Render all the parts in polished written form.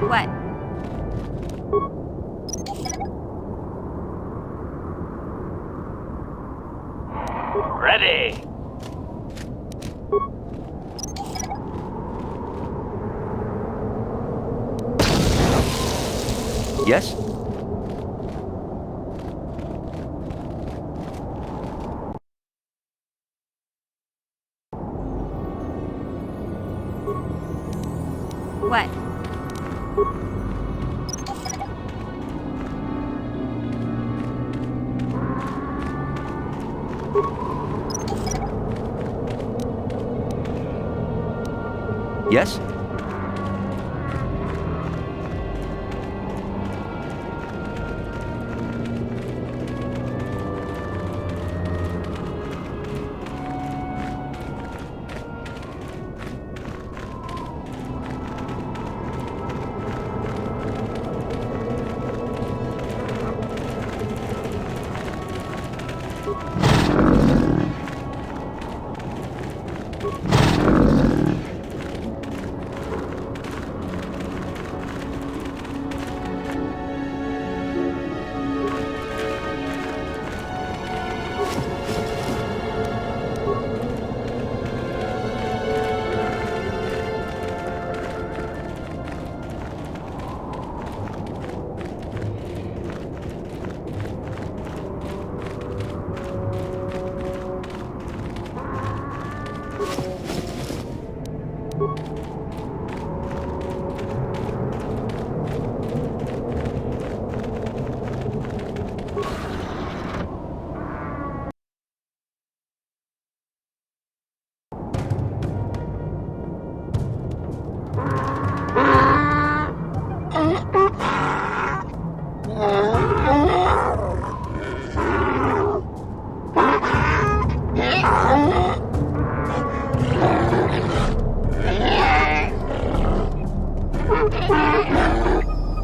What? Ready. Yes? What? Yes?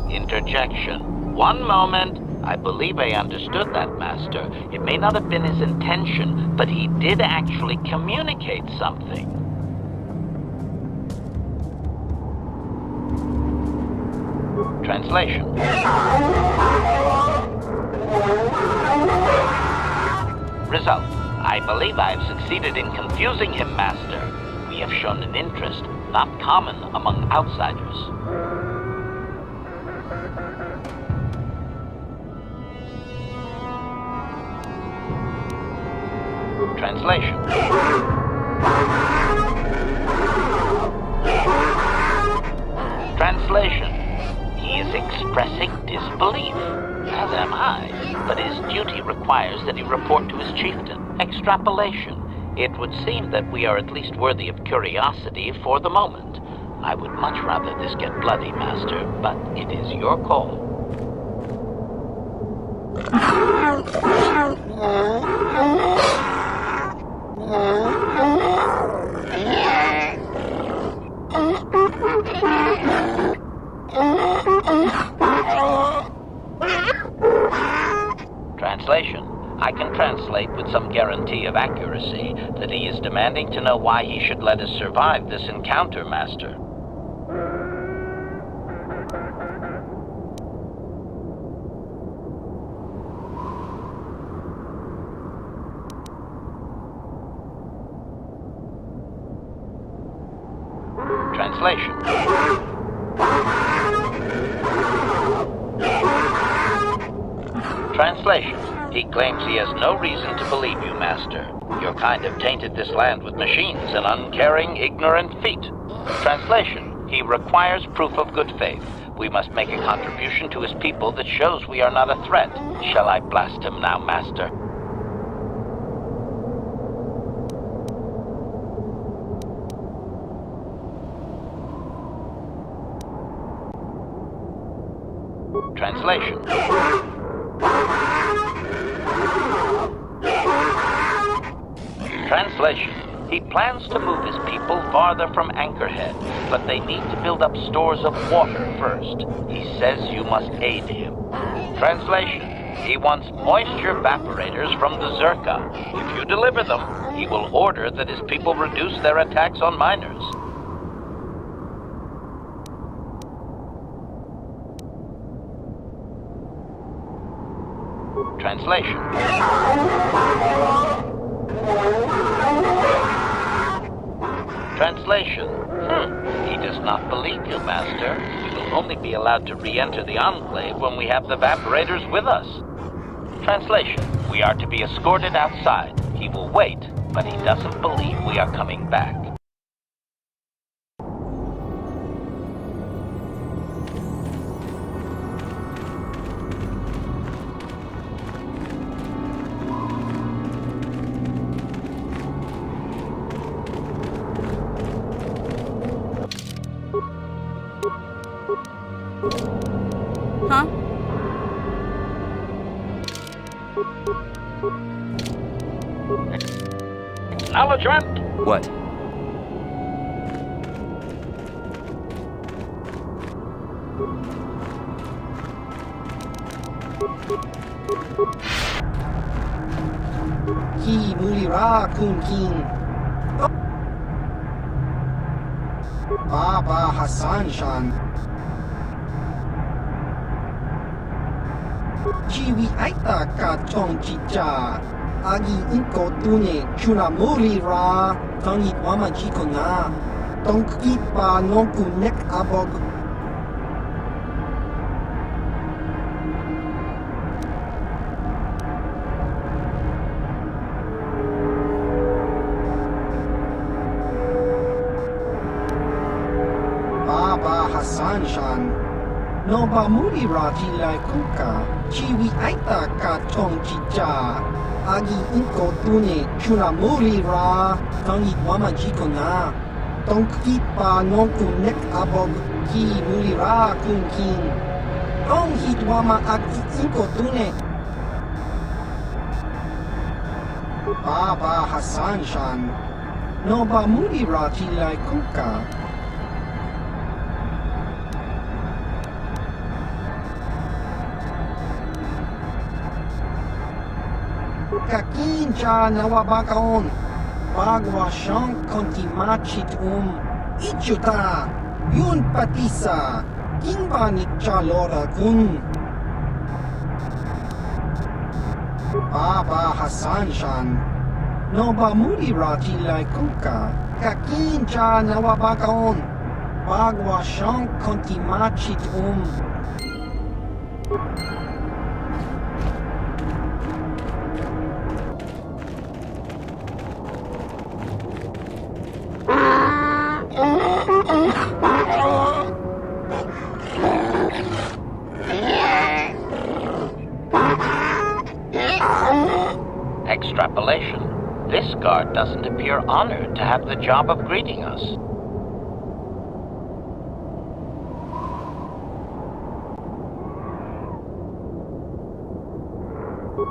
Interjection. One moment. I believe I understood that, Master. It may not have been his intention, but he did actually communicate something. Translation. Result. I believe I have succeeded in confusing him, Master. We have shown an interest not common among outsiders. Translation. Translation. He is expressing disbelief, as am I, but his duty requires that he report to his chieftain. Extrapolation. It would seem that we are at least worthy of curiosity for the moment. I would much rather this get bloody, Master, but it is your call. Translation. I can translate with some guarantee of accuracy that he is demanding to know why he should let us survive this encounter, Master. Translation. Translation. He claims he has no reason to believe you, Master. Your kind have tainted this land with machines and uncaring, ignorant feet. Translation. He requires proof of good faith. We must make a contribution to his people that shows we are not a threat. Shall I blast him now, Master? Translation. Translation. He plans to move his people farther from Anchorhead, but they need to build up stores of water first. He says you must aid him. Translation. He wants moisture evaporators from the Zerka. If you deliver them, he will order that his people reduce their attacks on miners. Translation. Translation. He does not believe you, Master. We will only be allowed to re-enter the Enclave when we have the evaporators with us. Translation. We are to be escorted outside. He will wait, but he doesn't believe we are coming back. Huh? Acknowledgement! What? Ki mulira kun king. Baba Hassan Shan. Jiwi aita ka chong chicha. Agi inko tune chuna mulira. Tangit mama chikona. Tong ipa nonku nek abog. Baba Hassan Shan. No ba mulira tilai kuka. Chiwi aita ka chong chicha. Agi inko tune chuna mulira. Tangit mama chikona. Tong ipa nonku nek abog. Ki mulira kun king. Tong hit wama agi inko tune. Baba Hassan Shan. No ba mulira tilai kuka. Kakincha nawabakaon. Bagwa siyang kontimachit ichuta. Yun patisa. Kingba ni chalora kun. Baba Hassan Shan. No ba mulira tilai kuka. Kakincha nawabakaon. Bagwa siyang kontimachit Extrapolation. This guard doesn't appear honored to have the job of greeting us.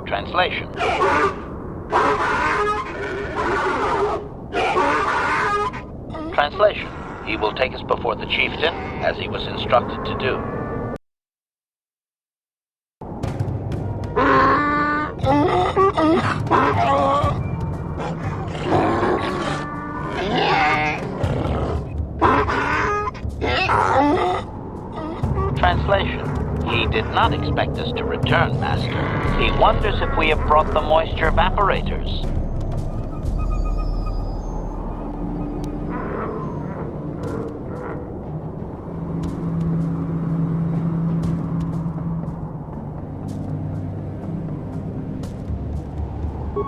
Translation. Translation. He will take us before the chieftain, as he was instructed to do. Translation. He did not expect us to return, Master. He wonders if we have brought the moisture evaporators.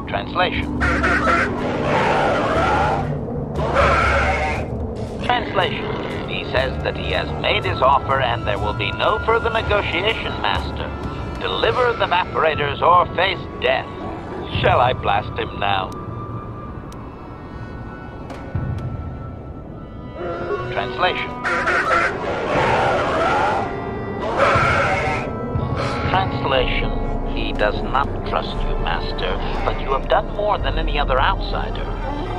Translation. Translation. He says that he has made his offer and there will be no further negotiation, Master. Deliver the evaporators or face death. Shall I blast him now? Translation. Translation. He does not trust you, Master, but you have done more than any other outsider.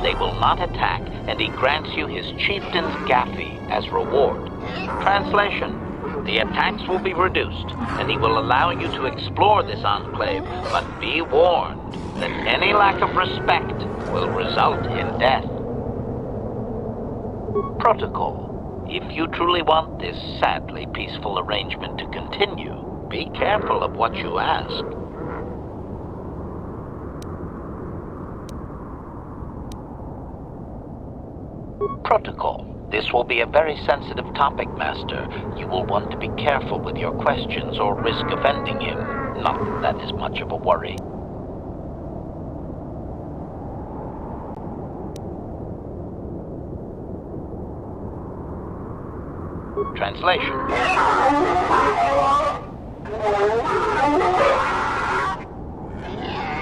They will not attack, and he grants you his chieftain's gaffy as reward. Translation. The attacks will be reduced, and he will allow you to explore this enclave, but be warned that any lack of respect will result in death. Protocol. If you truly want this sadly peaceful arrangement to continue, be careful of what you ask. Protocol. This will be a very sensitive topic, Master. You will want to be careful with your questions or risk offending him. Not that that is much of a worry. Translation.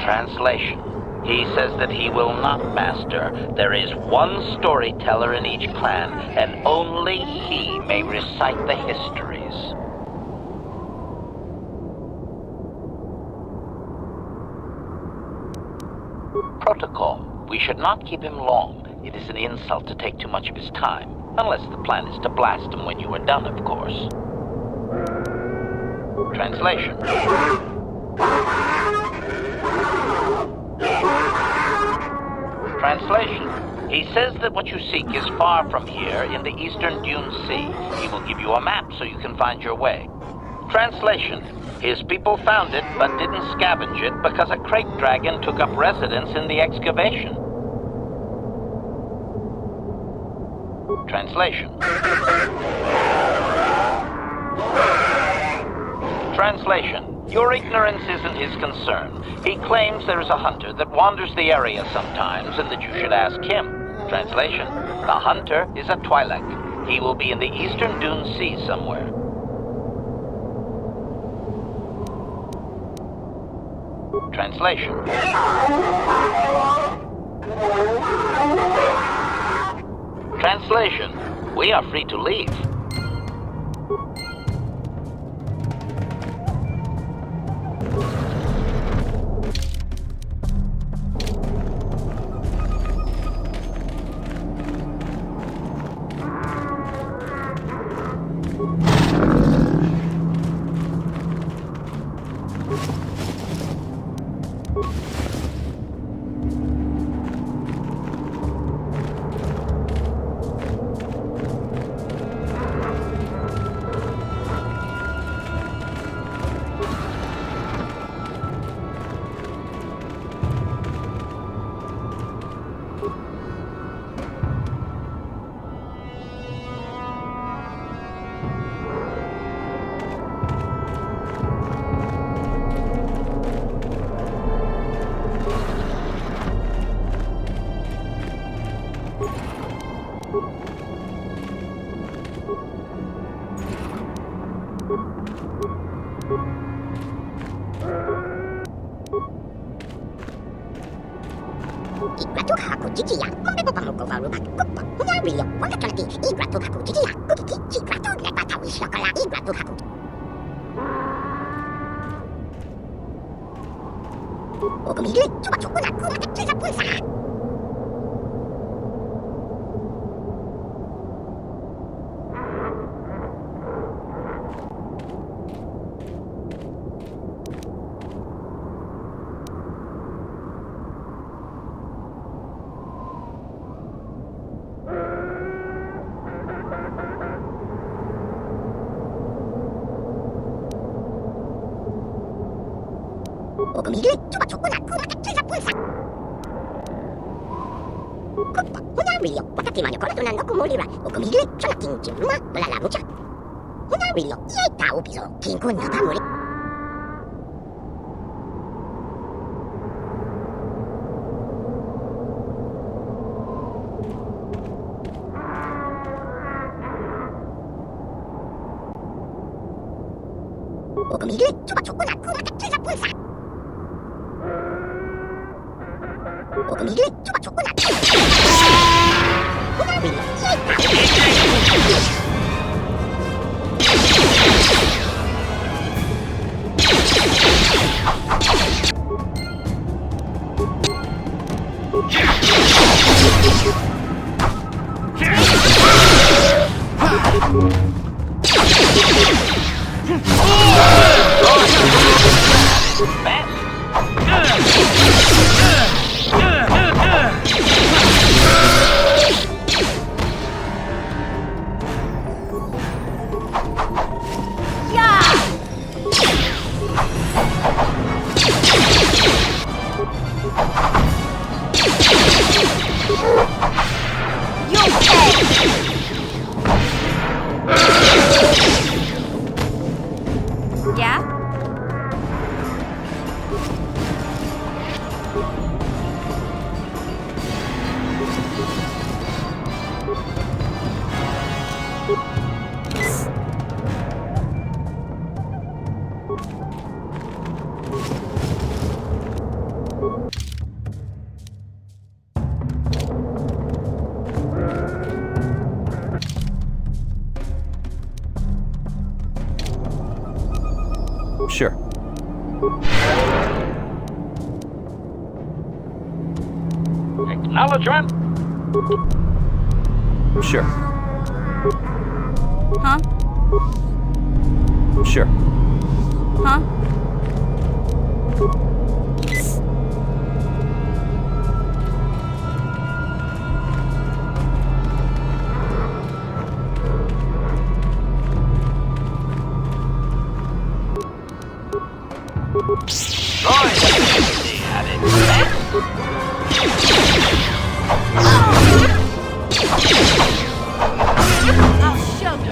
Translation. He says that he will not, Master. There is one storyteller in each clan, and only he may recite the histories. Protocol. We should not keep him long. It is an insult to take too much of his time. Unless the plan is to blast him when you are done, of course. Translation. Translation. He says that what you seek is far from here, in the eastern Dune Sea. He will give you a map so you can find your way. Translation. His people found it, but didn't scavenge it because a crate dragon took up residence in the excavation. Translation. Translation. Your ignorance isn't his concern. He claims there is a hunter that wanders the area sometimes and that you should ask him. Translation. The hunter is a Twi'lek. He will be in the eastern Dune Sea somewhere. Translation. Translation. We are free to leave. You Sure. Acknowledgement. Sure. Huh? Sure. Huh? I'll show you.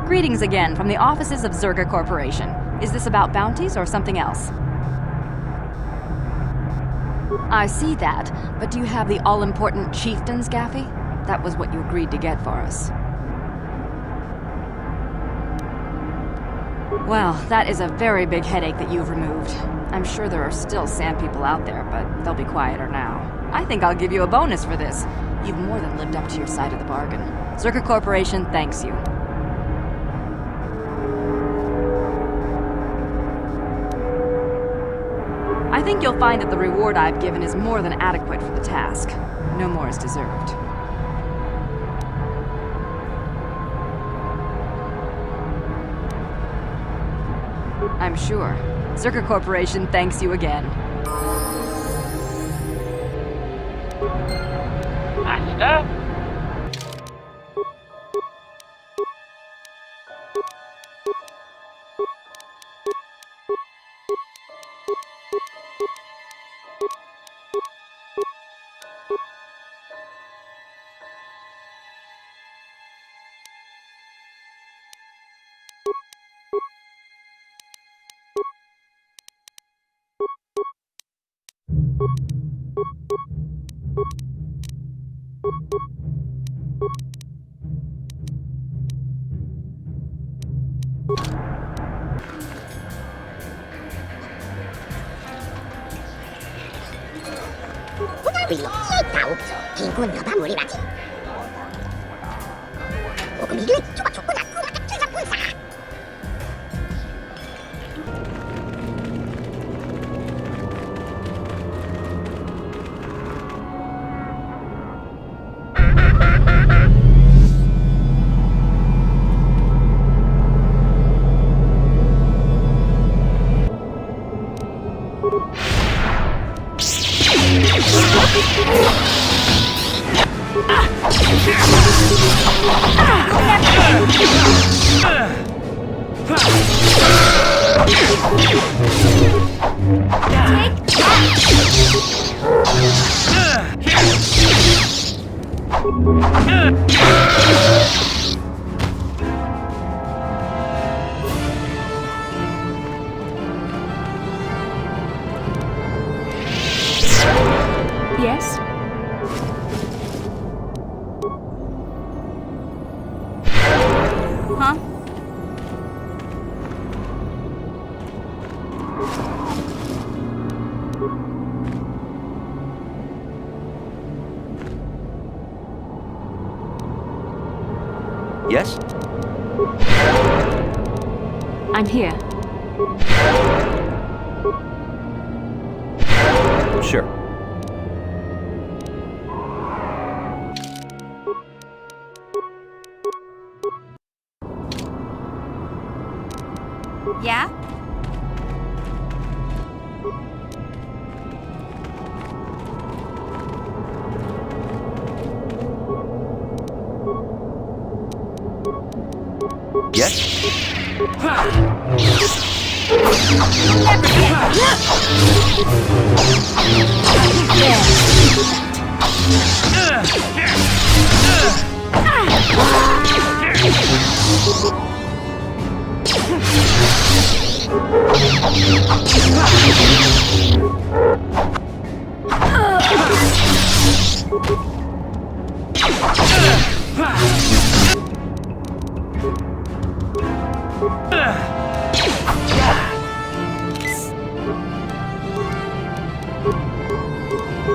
Greetings again from the offices of Zerga Corporation. Is this about bounties or something else? I see that, but do you have the all-important chieftains, Gaffy? That was what you agreed to get for us. Well, that is a very big headache that you've removed. I'm sure there are still sand people out there, but they'll be quieter now. I think I'll give you a bonus for this. You've more than lived up to your side of the bargain. Zerga Corporation thanks you. I think you'll find that the reward I've given is more than adequate for the task. No more is deserved. I'm sure. Zerga Corporation thanks you again. Master? Yes? Huh? Yes? I'm here. Sure. Yeah? Yes?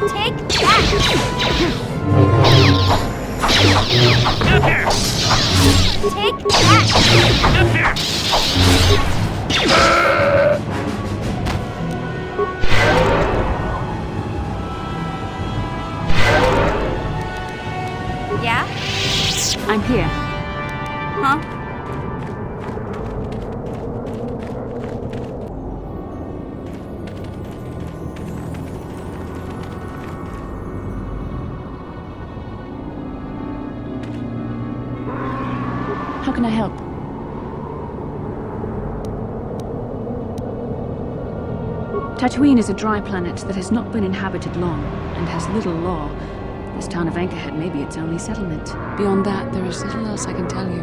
Take that! Take that! Yeah? I'm here. Huh? How can I help? Tatooine is a dry planet that has not been inhabited long and has little law. This town of Anchorhead may be its only settlement. Beyond that, there is little else I can tell you.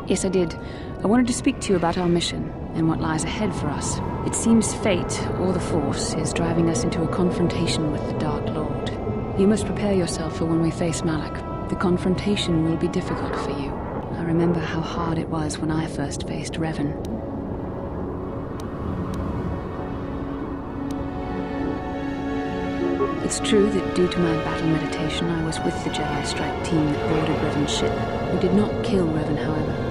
Yes, I did. I wanted to speak to you about our mission and what lies ahead for us. It seems fate, or the Force, is driving us into a confrontation with the Dark Lord. You must prepare yourself for when we face Malak. The confrontation will be difficult for you. I remember how hard it was when I first faced Revan. It's true that due to my battle meditation, I was with the Jedi strike team that boarded Revan's ship. We did not kill Revan, however.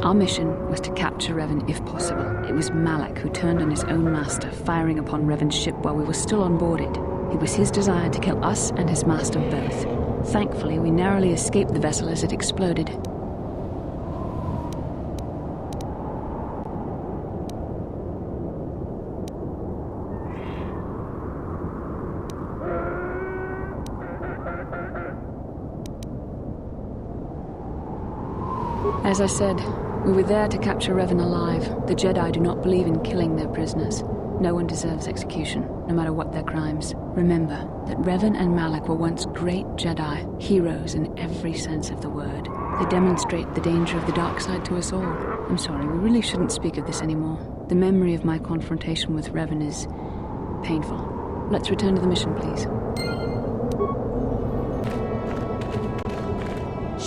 Our mission was to capture Revan if possible. It was Malak who turned on his own master, firing upon Revan's ship while we were still on board it. It was his desire to kill us and his master both. Thankfully, we narrowly escaped the vessel as it exploded. As I said, we were there to capture Revan alive. The Jedi do not believe in killing their prisoners. No one deserves execution, no matter what their crimes. Remember that Revan and Malak were once great Jedi, heroes in every sense of the word. They demonstrate the danger of the dark side to us all. I'm sorry, we really shouldn't speak of this anymore. The memory of my confrontation with Revan is painful. Let's return to the mission, please.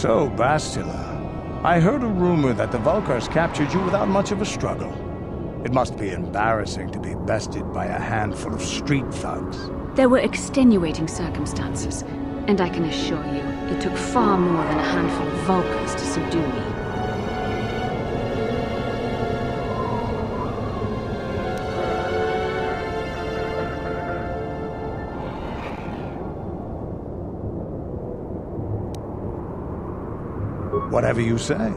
So, Bastila, I heard a rumor that the Vulkars captured you without much of a struggle. It must be embarrassing to be bested by a handful of street thugs. There were extenuating circumstances, and I can assure you, it took far more than a handful of Vulkars to subdue me. Whatever you say.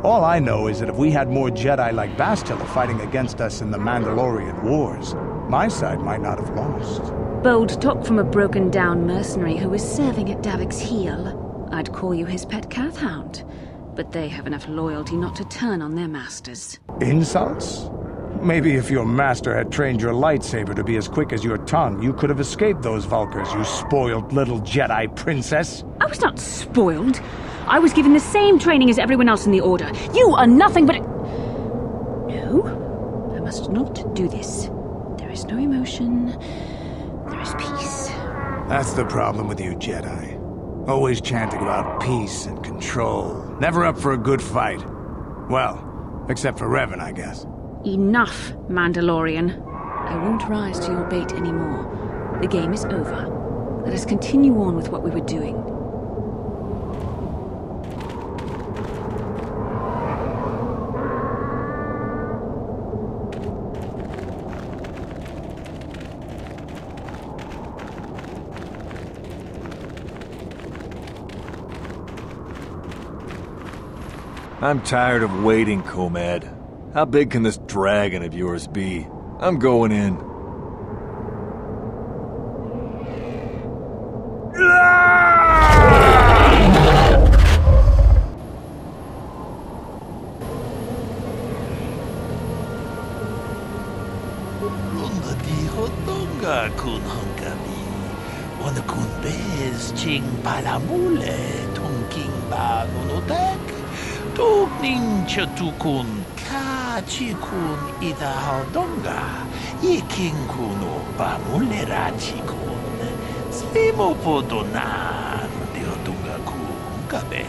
All I know is that if we had more Jedi like Bastila fighting against us in the Mandalorian Wars, my side might not have lost. Bold talk from a broken-down mercenary who is serving at Davik's heel. I'd call you his pet Cathhound, but they have enough loyalty not to turn on their masters. Insults? Maybe if your master had trained your lightsaber to be as quick as your tongue, you could have escaped those Vulkars, you spoiled little Jedi princess. I was not spoiled. I was given the same training as everyone else in the Order. You are nothing but... No, I must not do this. There is no emotion. There is peace. That's the problem with you Jedi. Always chanting about peace and control. Never up for a good fight. Well, except for Revan, I guess. Enough, Mandalorian. I won't rise to your bait anymore. The game is over. Let us continue on with what we were doing. I'm tired of waiting, Comad. How big can this dragon of yours be? I'm going in. Runda di hotonga kun hankami. Wana kun bez ching palamule tongking ba nunotek. Tugning chatukun ka chikun ida hodonga. Iking kuno ba mulera chikun. Slimo podonar di hodonga kun kabe.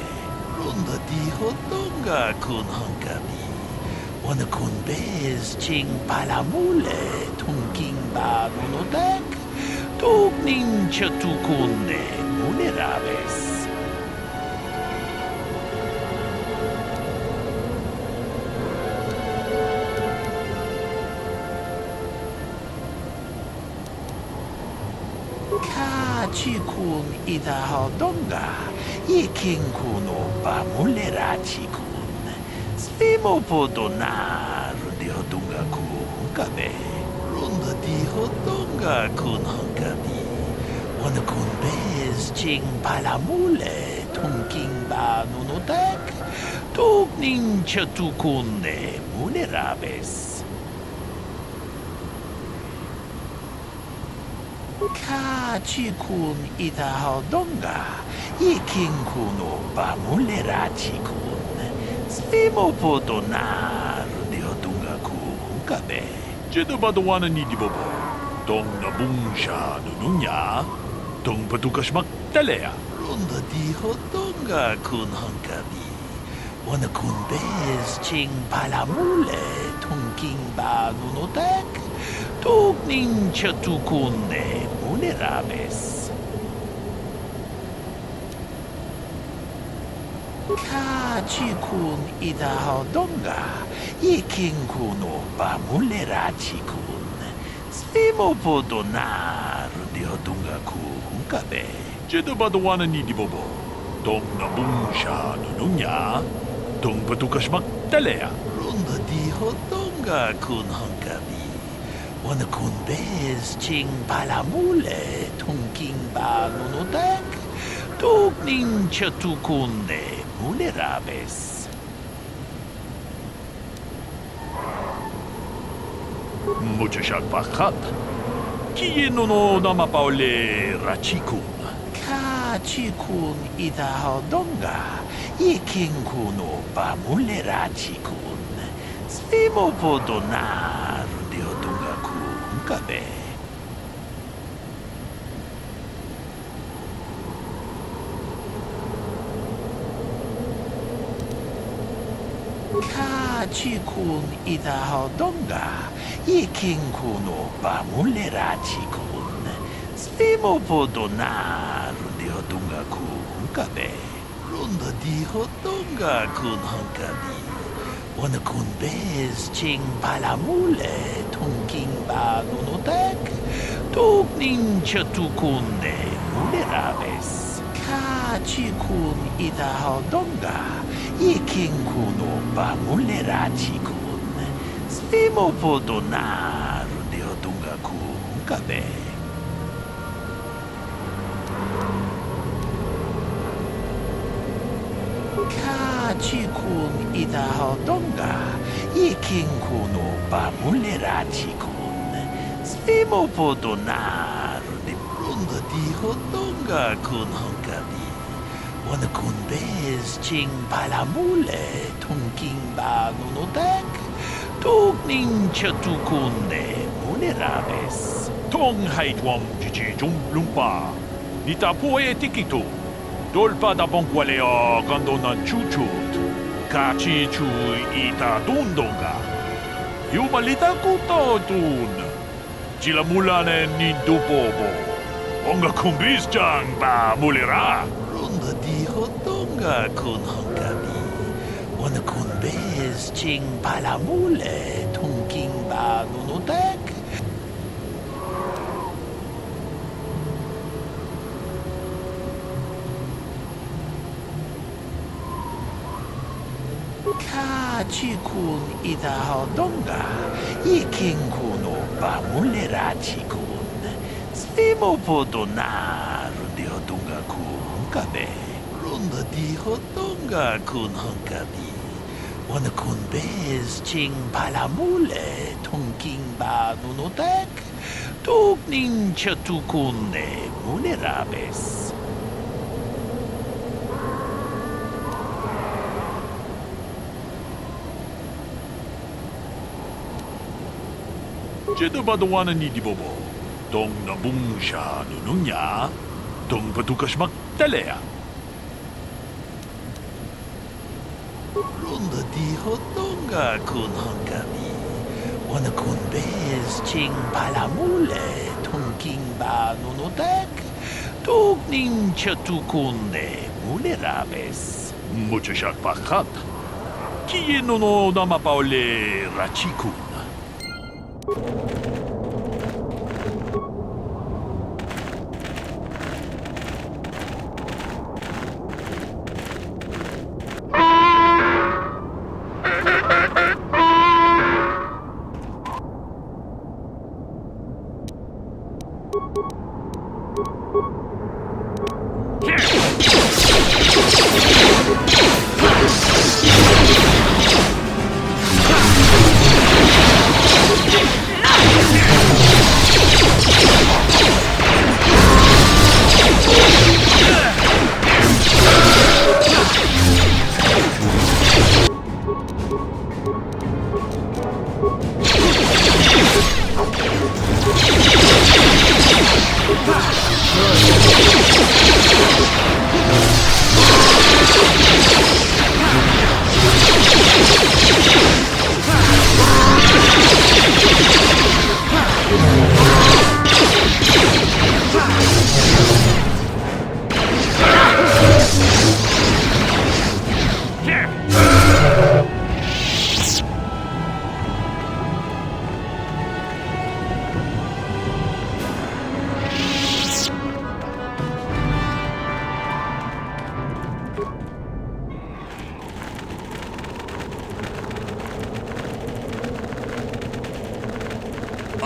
Runda di hodonga kun hankami. Wana kun bez ching palamule tongking ba nunotek. Tugning chatukun ne mulerabes. Chikun ida hodonga, iking kuno ba mulera chikun. Slimo podonar di hodonga kun kabe. Runda di hodonga kun hankabi. Wana kun bez ching palamule tongking ba nunotek. Tugning chatukun ne mulerabes. Ka chikun ida hodonga, iking kuno ba mulera chikun. Slimo podonar di hodonga kun kabe. Jedo badawana ni di bobo. Dong na bungsha nununya. Dong patukashmak talea. Runda di hodonga kun hankabi. Wana kun bez ching palamule tongking ba nunotek. Tugning chatukun ne mulerabes. Ka chikun ida hodonga, iking kuno ba mulera chikun. Slimo podonar di hodonga kun kabe. Jedo badawana ni di bobo. Dong na bungsha nununya. Dong patukashmak talea. Runda di hodonga kun hankabi. Wana kun bez ching palamule tongking ba nunotek. Tugning chatukun ne mulerabes. Muchashak bakhat. Kieno no namapaole rachikun. Ka chikun ida hodonga. Iking kuno ba mulera chikun. Slimo podonar di hodonga kun kabe. 가지군 이다하던가 이킹군오 바물레라지군 스피모보도 나르디어동가 군가베 론더디호동가 군헝가비 어느 군베스 징발라물레 통킹바누노닥 독닝처투군네 물레라베스 가지군 이다하던가 이킹군오 바물레라지군 스피모보도 나르디어동가 군가베 가지군 이다하던가 이킹군오 바물레라지군 스피모보도 나르디 론더디호던가 군헝가비 어느 군베스 징발라물레 통킹바누노닥 독닝처투군네 물레라베스 통하이투엄 지지 좀 룸파 니타포에 티키토 돌파다 봉qualeo quando non chuchut kachi chu ita dundonga yumalita kutotun chila mulane ni dupobo onga kumbis jang ba mulera 론더디호던가 군헝가비 어느 군베스 징발라물레 통킹바누노닥 가지군 이다하던가 이킹군오 바물레라지군 스피모보도 나르디어동가 군가베 론더디호던가 군헝가비 어느 군베스 징발라물레 통킹바누노닥 독닝처투군네 물레라베스 제드바도와는 니디보보 동나붕샤 누누냐 동바두카시막 달래야 론더디호던가 군헝가비 어느 군베스 징발라물레 통킹바누노닥 독닝처투군네 물레라베스 무처샥 바깥 키에노노 나마파올레 라치쿠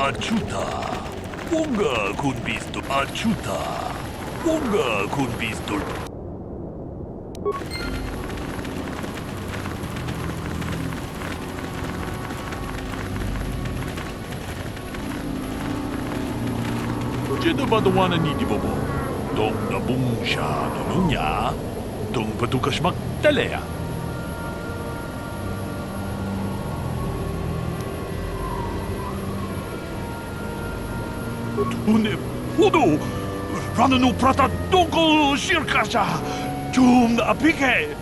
아추타 뭔가 군비스도 아추타 뭔가 군비스도 제드바도와는 니디보보 동나붕샤 누누냐 동바두카시막 달래야 돈에 포도 라는 프라타 똥고 시르카샤 좀 아피게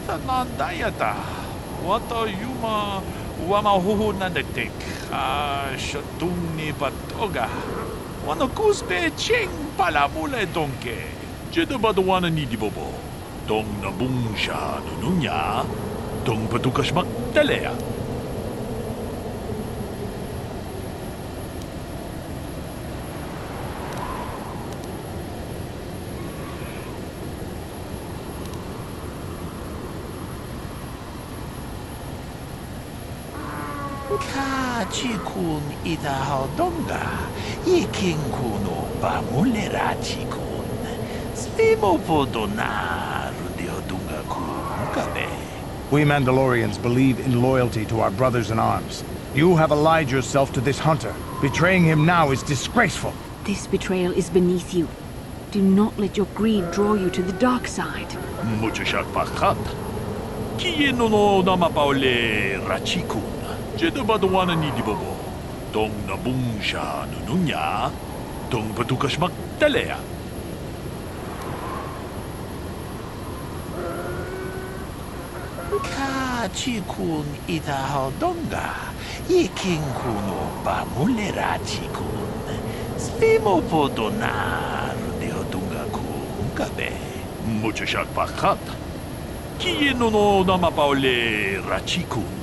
Ita nandayata. Wata yuma wamahuhu nandektik. Shatuni patoga. Wana kuspe ching palamule donke. Jedabadwana nidibobo. Dong nabungsha nununya. Dong patukashmak telea. Chikun ita hodonga, ikin kuno pamulera chikun. Slimo podonar de hodunga kukabe. We Mandalorians believe in loyalty to our brothers in arms. You have allied yourself to this hunter. Betraying him now is disgraceful. This betrayal is beneath you. Do not let your greed draw you to the dark side. Muchashak pakat. Kieno no namapaule rachikun. Jedabadwana nidibobo. Dong nabungsha nununya. Dong patukashmak telea. Chikun ita hodonga, ikin kuno pamulera chikun. Slimo podonar de hodunga kukabe. Muchashak pakat. Kieno no namapaule rachikun.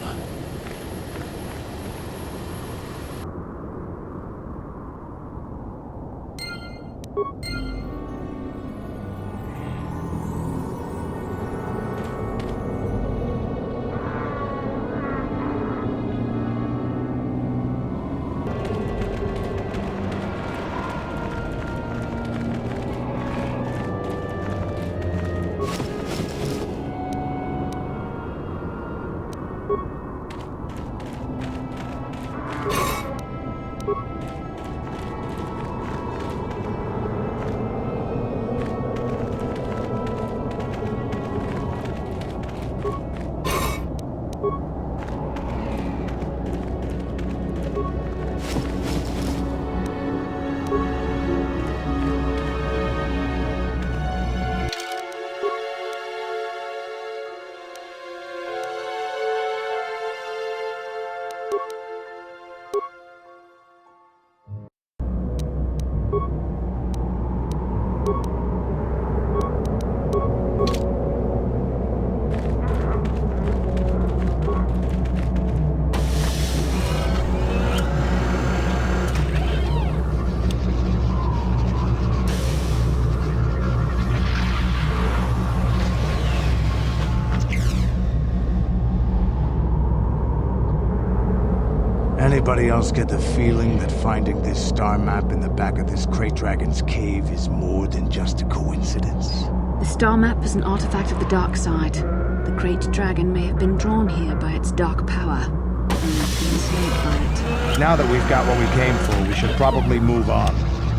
Anybody else get the feeling that finding this star map in the back of this Krayt Dragon's cave is more than just a coincidence? The star map is an artifact of the dark side. The Krayt Dragon may have been drawn here by its dark power, and been enslaved by it. Now that we've got what we came for, we should probably move on.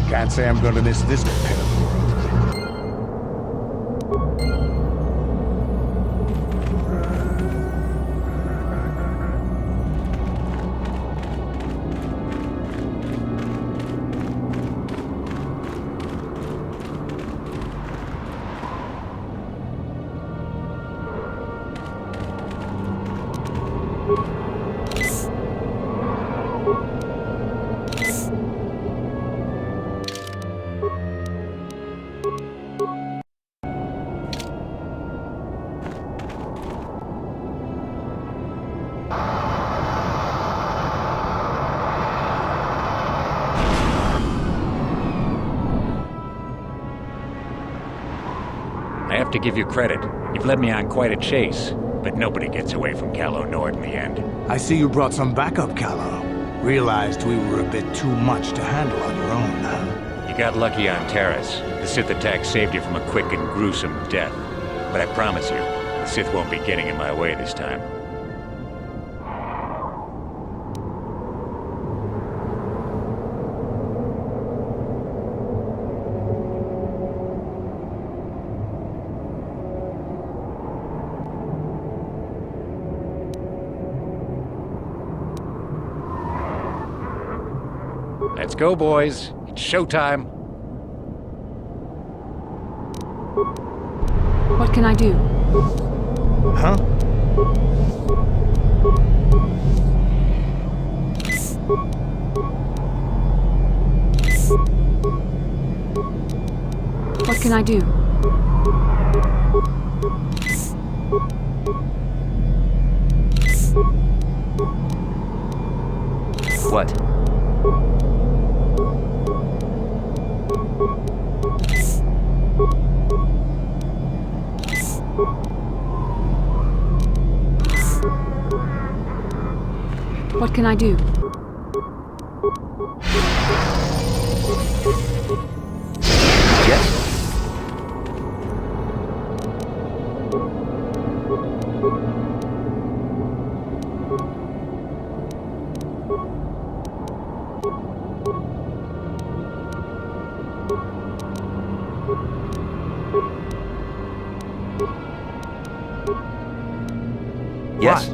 Can't say I'm going to miss this bit of the world. I have to give you credit. You've led me on quite a chase, but nobody gets away from Calo Nord in the end. I see you brought some backup, Calo. Realized we were a bit too much to handle on your own, huh? You got lucky on Terrace. The Sith attack saved you from a quick and gruesome death. But I promise you, the Sith won't be getting in my way this time. Let's go, boys. It's showtime. What can I do? Huh? What can I do? What? What can I do? Yes? Yes?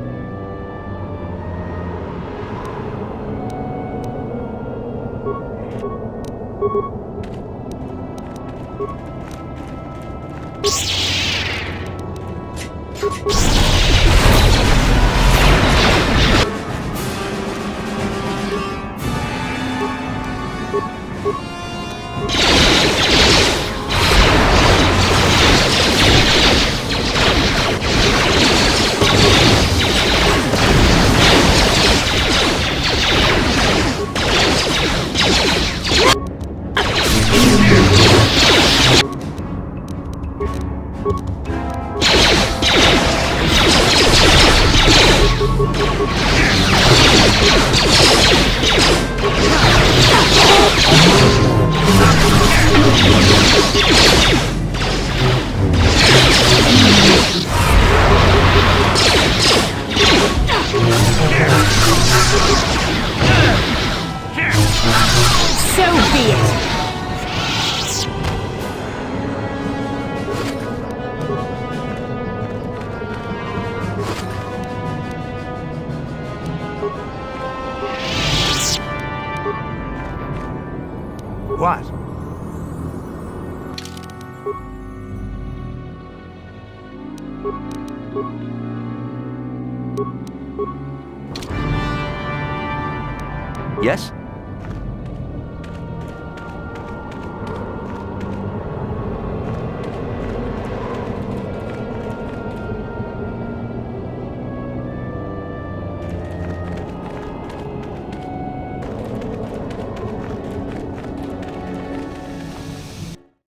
So be it. What? Yes?